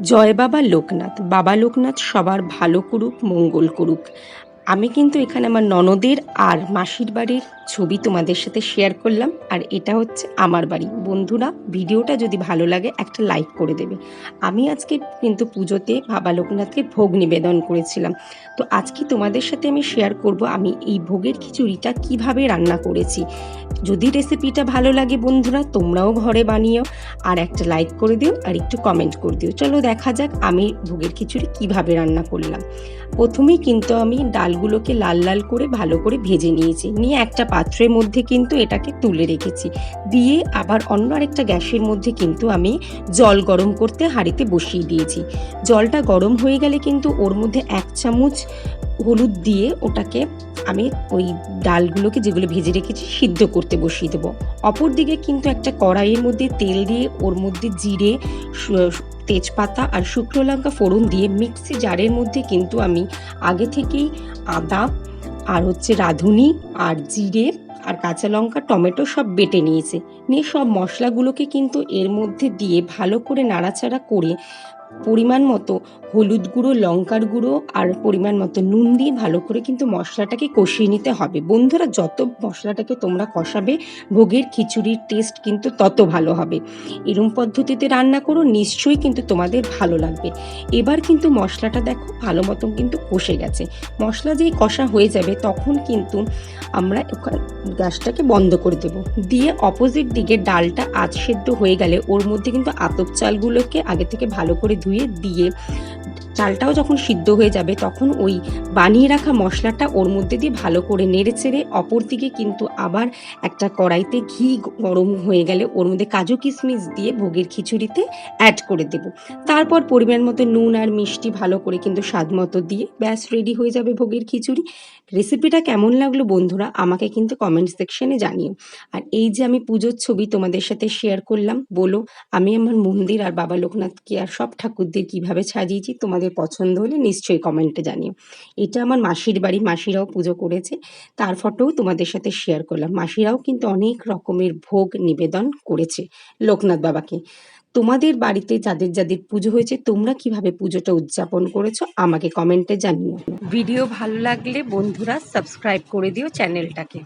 জয় বাবা লোকনাথ সবার ভালো করুক, মঙ্গল করুক। আমি কিন্তু এখানে আমার ননদের আর মাসির বাড়ির ছবি তোমাদের সাথে শেয়ার করলাম, আর এটা হচ্ছে আমার বাড়ি। বন্ধুরা, ভিডিওটা যদি ভালো লাগে একটা লাইক করে দেবে। আমি আজকে কিন্তু পুজোতে বাবা লোকনাথকে ভোগ নিবেদন করেছিলাম। তো আজকে তোমাদের সাথে আমি শেয়ার করব আমি এই ভোগের খিচুড়িটা কিভাবে রান্না করেছি। যদি রেসিপিটা ভালো লাগে বন্ধুরা, তোমরাও ঘরে বানিও, আর একটা লাইক করে দিও আর একটু কমেন্ট করে দিও। চলো দেখা যাক আমি ভোগের খিচুড়ি কিভাবে রান্না করলাম। প্রথমেই কিন্তু আমি ডালগুলোকে লাল লাল করে ভালো করে ভেজে নিয়েছি, নিয়ে একটা পাত্রের মধ্যে কিন্তু এটাকে তুলে রেখেছি। দিয়ে আবার অন্য আরেকটা গ্যাসের মধ্যে কিন্তু আমি জল গরম করতে হাঁড়িতে বসিয়ে দিয়েছি। জলটা গরম হয়ে গেলে কিন্তু ওর মধ্যে 1 চামচ হলুদ দিয়ে ওটাকে আমি ওই ডালগুলোকে যেগুলো ভেজে রেখেছি সিদ্ধ করতে বসিয়ে দেবো। অপর দিকে কিন্তু একটা কড়াইয়ের মধ্যে তেল দিয়ে ওর মধ্যে জিরে, তেজপাতা আর শুকনো লঙ্কা ফোড়ন দিয়ে মিক্সি জারের মধ্যে কিন্তু আমি আগে থেকেই আদা আর রাঁধুনি আর জিরে আর কাঁচা লঙ্কা, টমেটো সব বেটে নিয়েছি। নিয়ে সব মশলাগুলোকে কিন্তু এর মধ্যে দিয়ে ভালো করে নাড়াচাড়া করে পরিমাণ মতো হলুদ গুঁড়ো, লঙ্কার গুঁড়ো আর পরিমাণ মতো নুন দিয়ে ভালো করে কিন্তু মশলাটাকে কষিয়ে নিতে হবে। বন্ধুরা, যত মশলাটাকে তোমরা কষাবে ভোগের খিচুড়ির টেস্ট কিন্তু তত ভালো হবে। এরম পদ্ধতিতে রান্না করো, নিশ্চয়ই কিন্তু তোমাদের ভালো লাগবে। এবার কিন্তু মশলাটা দেখো ভালো মতন কিন্তু কষে গেছে। মশলা যেই কষা হয়ে যাবে তখন কিন্তু আমরা গ্যাসটাকে বন্ধ করে দেব। দিয়ে অপোজিট দিকে ডালটা আধ সেদ্ধ হয়ে গেলে ওর মধ্যে কিন্তু আতপ চালগুলোকে আগে থেকে ভালো করে ধুয়ে দিয়ে চালটাও যখন সিদ্ধ হয়ে যাবে তখন ওই বানিয়ে রাখা মশলাটা ওর মধ্যে দিয়ে ভালো করে নেড়ে চেড়ে অপর দিকে কিন্তু আবার একটা কড়াইতে ঘি গরম হয়ে গেলে ওর মধ্যে কাজু কিশমিশ দিয়ে ভোগের খিচুড়িতে অ্যাড করে দেব। তারপর পরিমাণ মতো নুন আর মিষ্টি ভালো করে কিন্তু স্বাদ মতো দিয়ে ব্যাস রেডি হয়ে যাবে ভোগের খিচুড়ি। রেসিপিটা কেমন লাগলো বন্ধুরা আমাকে কিন্তু কমেন্ট সেকশনে জানিও। আর এই যে আমি পুজোর ছবি তোমাদের সাথে শেয়ার করলাম, বলো আমি আমার মন্দির আর বাবা লোকনাথকে আর সব ঠাকুরদের কিভাবে সাজিয়েছি। তোমাদের পছন্দ হলে নিশ্চয়ই কমেন্টে জানিও। এটা আমার মাসির বাড়ি, মাসিরাও পুজো করেছে, তার ফটোও তোমাদের সাথে শেয়ার করলাম। মাসিরাও কিন্তু অনেক রকমের ভোগ নিবেদন করেছে লোকনাথ বাবাকে। তোমাদের বাড়িতে যাদের যাদের পুজো হয়েছে তোমরা কিভাবে পুজোটা উদযাপন করেছো আমাকে কমেন্টে জানিও। ভিডিও ভালো লাগলে বন্ধুরা সাবস্ক্রাইব করে দিও চ্যানেলটাকে।